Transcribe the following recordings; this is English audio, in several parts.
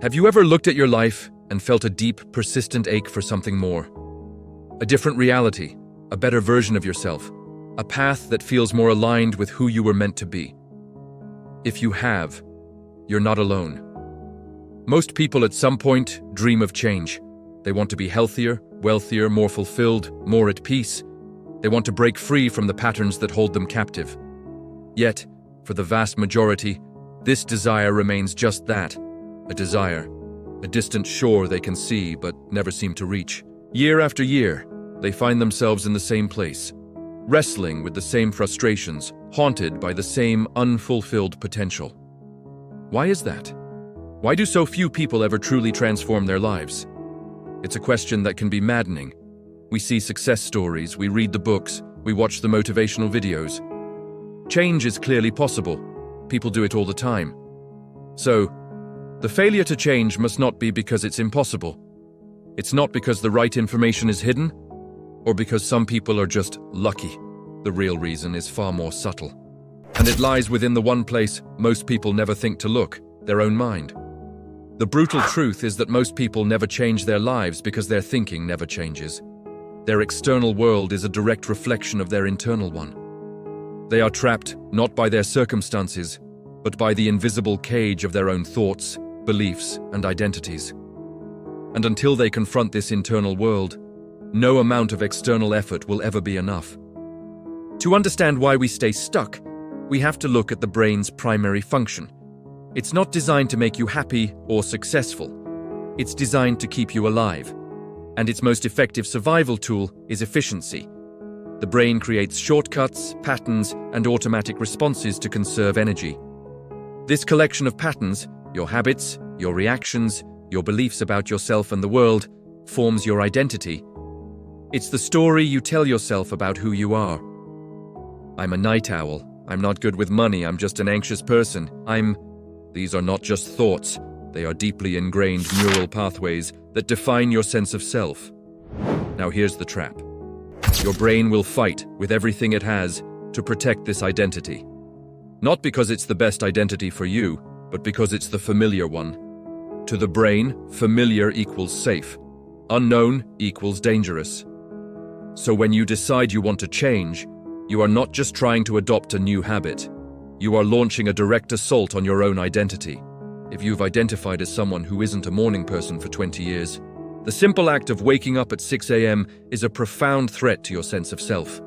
Have you ever looked at your life and felt a deep, persistent ache for something more? A different reality, a better version of yourself, a path that feels more aligned with who you were meant to be. If you have, you're not alone. Most people at some point dream of change. They want to be healthier, wealthier, more fulfilled, more at peace. They want to break free from the patterns that hold them captive. Yet, for the vast majority, this desire remains just that, a desire, a distant shore they can see but never seem to reach. Year after year, they find themselves in the same place, wrestling with the same frustrations, haunted by the same unfulfilled potential. Why is that? Why do so few people ever truly transform their lives? It's a question that can be maddening. We see success stories, we read the books, we watch the motivational videos. Change is clearly possible. People do it all the time. So, the failure to change must not be because it's impossible. It's not because the right information is hidden, or because some people are just lucky. The real reason is far more subtle. And it lies within the one place most people never think to look, their own mind. The brutal truth is that most people never change their lives because their thinking never changes. Their external world is a direct reflection of their internal one. They are trapped not by their circumstances, but by the invisible cage of their own thoughts, beliefs, and identities. And until they confront this internal world, no amount of external effort will ever be enough. To understand why we stay stuck, we have to look at the brain's primary function. It's not designed to make you happy or successful. It's designed to keep you alive. And its most effective survival tool is efficiency. The brain creates shortcuts, patterns, and automatic responses to conserve energy. This collection of patterns, your habits, your reactions, your beliefs about yourself and the world, forms your identity. It's the story you tell yourself about who you are. I'm a night owl. I'm not good with money. I'm just an anxious person. These are not just thoughts. They are deeply ingrained neural pathways that define your sense of self. Now here's the trap. Your brain will fight with everything it has to protect this identity. Not because it's the best identity for you, but because it's the familiar one. To the brain, familiar equals safe. Unknown equals dangerous. So when you decide you want to change, you are not just trying to adopt a new habit. You are launching a direct assault on your own identity. If you've identified as someone who isn't a morning person for 20 years, the simple act of waking up at 6 a.m. is a profound threat to your sense of self.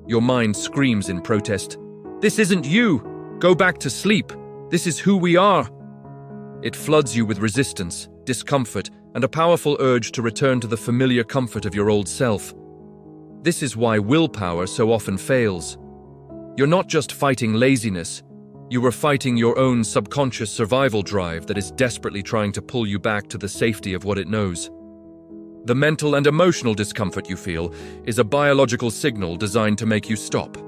Your mind screams in protest, "This isn't you! Go back to sleep! This is who we are!" It floods you with resistance, discomfort, and a powerful urge to return to the familiar comfort of your old self. This is why willpower so often fails. You're not just fighting laziness, you are fighting your own subconscious survival drive that is desperately trying to pull you back to the safety of what it knows. The mental and emotional discomfort you feel is a biological signal designed to make you stop.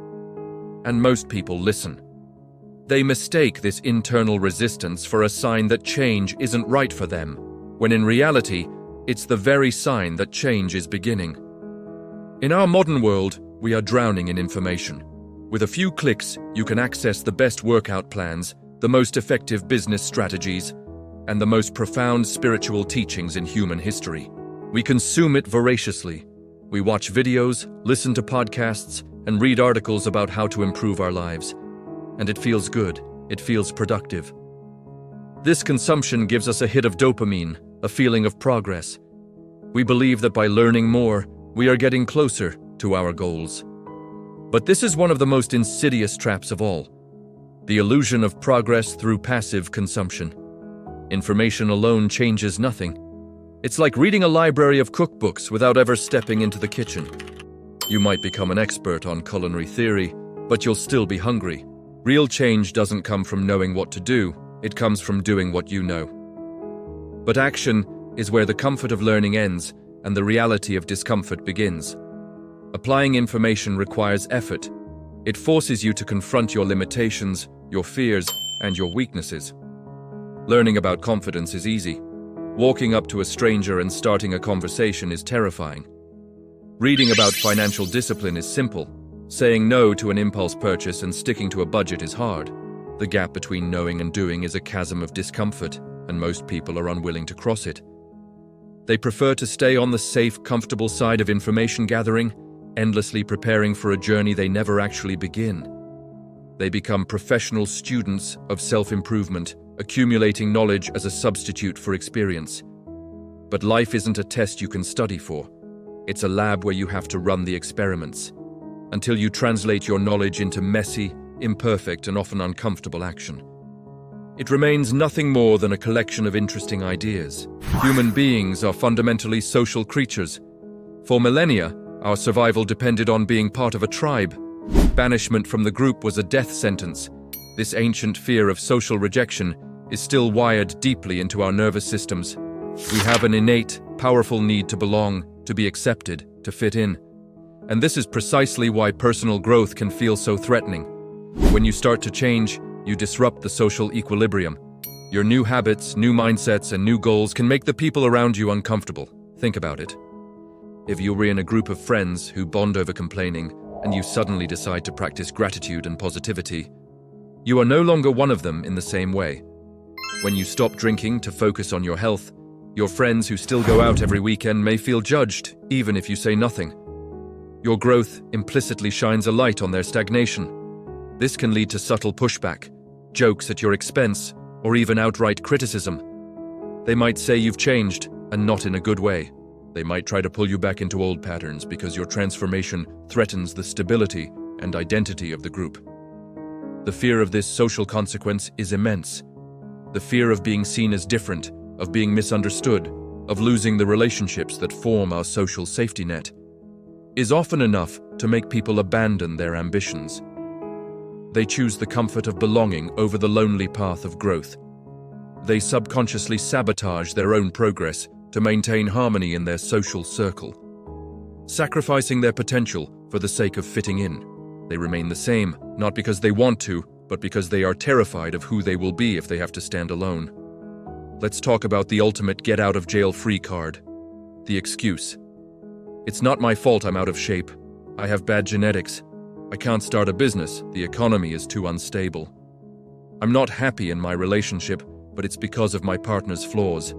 And most people listen. They mistake this internal resistance for a sign that change isn't right for them, when in reality, it's the very sign that change is beginning. In our modern world, we are drowning in information. With a few clicks, you can access the best workout plans, the most effective business strategies, and the most profound spiritual teachings in human history. We consume it voraciously. We watch videos, listen to podcasts, and read articles about how to improve our lives. And it feels good. It feels productive. This consumption gives us a hit of dopamine, a feeling of progress. We believe that by learning more, we are getting closer to our goals. But this is one of the most insidious traps of all. The illusion of progress through passive consumption. Information alone changes nothing. It's like reading a library of cookbooks without ever stepping into the kitchen. You might become an expert on culinary theory, but you'll still be hungry. Real change doesn't come from knowing what to do, it comes from doing what you know. But action is where the comfort of learning ends and the reality of discomfort begins. Applying information requires effort. It forces you to confront your limitations, your fears, and your weaknesses. Learning about confidence is easy. Walking up to a stranger and starting a conversation is terrifying. Reading about financial discipline is simple. Saying no to an impulse purchase and sticking to a budget is hard. The gap between knowing and doing is a chasm of discomfort, and most people are unwilling to cross it. They prefer to stay on the safe, comfortable side of information gathering, endlessly preparing for a journey they never actually begin. They become professional students of self-improvement, accumulating knowledge as a substitute for experience. But life isn't a test you can study for. It's a lab where you have to run the experiments, until you translate your knowledge into messy, imperfect, and often uncomfortable action. It remains nothing more than a collection of interesting ideas. Human beings are fundamentally social creatures. For millennia, our survival depended on being part of a tribe. Banishment from the group was a death sentence. This ancient fear of social rejection is still wired deeply into our nervous systems. We have an innate, powerful need to belong, to be accepted, to fit in. And this is precisely why personal growth can feel so threatening. When you start to change, you disrupt the social equilibrium. Your new habits, new mindsets, and new goals can make the people around you uncomfortable. Think about it. If you're in a group of friends who bond over complaining, and you suddenly decide to practice gratitude and positivity, you are no longer one of them in the same way. When you stop drinking to focus on your health, your friends who still go out every weekend may feel judged, even if you say nothing. Your growth implicitly shines a light on their stagnation. This can lead to subtle pushback, jokes at your expense, or even outright criticism. They might say you've changed, and not in a good way. They might try to pull you back into old patterns because your transformation threatens the stability and identity of the group. The fear of this social consequence is immense. The fear of being seen as different, of being misunderstood, of losing the relationships that form our social safety net, is often enough to make people abandon their ambitions. They choose the comfort of belonging over the lonely path of growth. They subconsciously sabotage their own progress to maintain harmony in their social circle, sacrificing their potential for the sake of fitting in. They remain the same, not because they want to, but because they are terrified of who they will be if they have to stand alone. Let's talk about the ultimate get-out-of-jail-free card, the excuse. It's not my fault I'm out of shape. I have bad genetics. I can't start a business. The economy is too unstable. I'm not happy in my relationship, but it's because of my partner's flaws.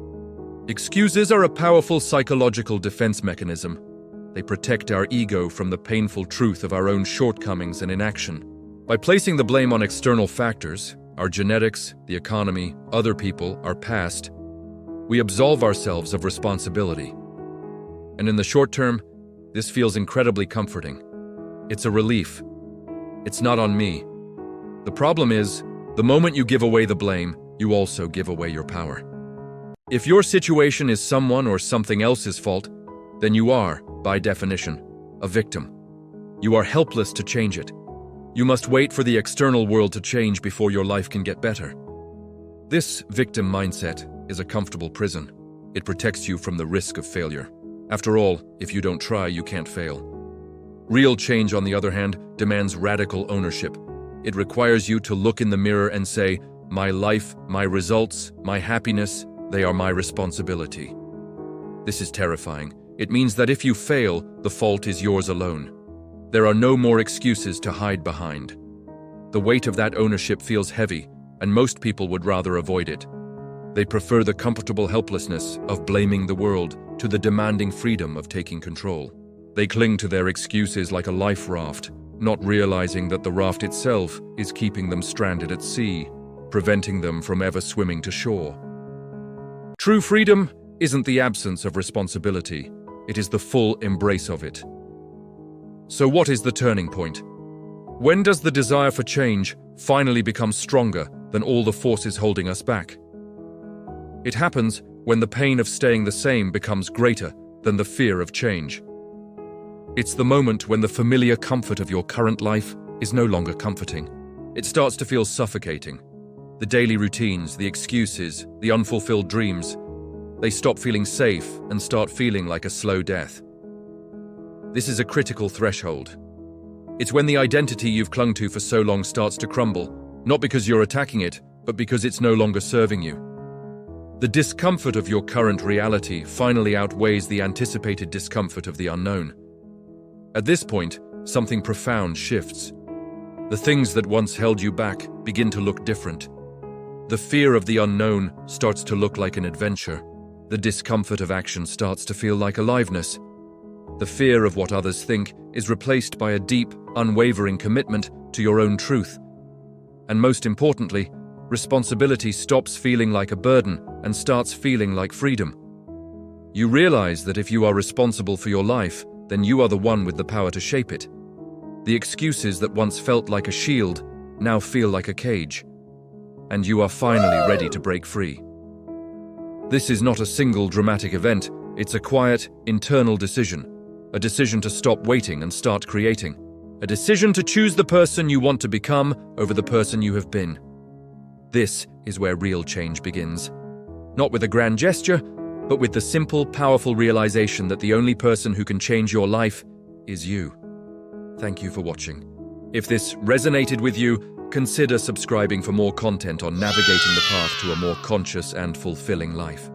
Excuses are a powerful psychological defense mechanism. They protect our ego from the painful truth of our own shortcomings and inaction. By placing the blame on external factors, our genetics, the economy, other people, our past, we absolve ourselves of responsibility. And in the short term, this feels incredibly comforting. It's a relief. It's not on me. The problem is, the moment you give away the blame, you also give away your power. If your situation is someone or something else's fault, then you are, by definition, a victim. You are helpless to change it. You must wait for the external world to change before your life can get better. This victim mindset is a comfortable prison. It protects you from the risk of failure. After all, if you don't try, you can't fail. Real change, on the other hand, demands radical ownership. It requires you to look in the mirror and say, my life, my results, my happiness, they are my responsibility. This is terrifying. It means that if you fail, the fault is yours alone. There are no more excuses to hide behind. The weight of that ownership feels heavy, and most people would rather avoid it. They prefer the comfortable helplessness of blaming the world to the demanding freedom of taking control. They cling to their excuses like a life raft, not realizing that the raft itself is keeping them stranded at sea, preventing them from ever swimming to shore. True freedom isn't the absence of responsibility, it is the full embrace of it. So what is the turning point? When does the desire for change finally become stronger than all the forces holding us back? It happens when the pain of staying the same becomes greater than the fear of change. It's the moment when the familiar comfort of your current life is no longer comforting. It starts to feel suffocating. The daily routines, the excuses, the unfulfilled dreams, they stop feeling safe and start feeling like a slow death. This is a critical threshold. It's when the identity you've clung to for so long starts to crumble, not because you're attacking it, but because it's no longer serving you. The discomfort of your current reality finally outweighs the anticipated discomfort of the unknown. At this point, something profound shifts. The things that once held you back begin to look different. The fear of the unknown starts to look like an adventure. The discomfort of action starts to feel like aliveness. The fear of what others think is replaced by a deep, unwavering commitment to your own truth. And most importantly, responsibility stops feeling like a burden and starts feeling like freedom. You realize that if you are responsible for your life, then you are the one with the power to shape it. The excuses that once felt like a shield now feel like a cage. And you are finally ready to break free. This is not a single dramatic event, it's a quiet, internal decision. A decision to stop waiting and start creating. A decision to choose the person you want to become over the person you have been. This is where real change begins. Not with a grand gesture, but with the simple, powerful realization that the only person who can change your life is you. Thank you for watching. If this resonated with you, consider subscribing for more content on navigating the path to a more conscious and fulfilling life.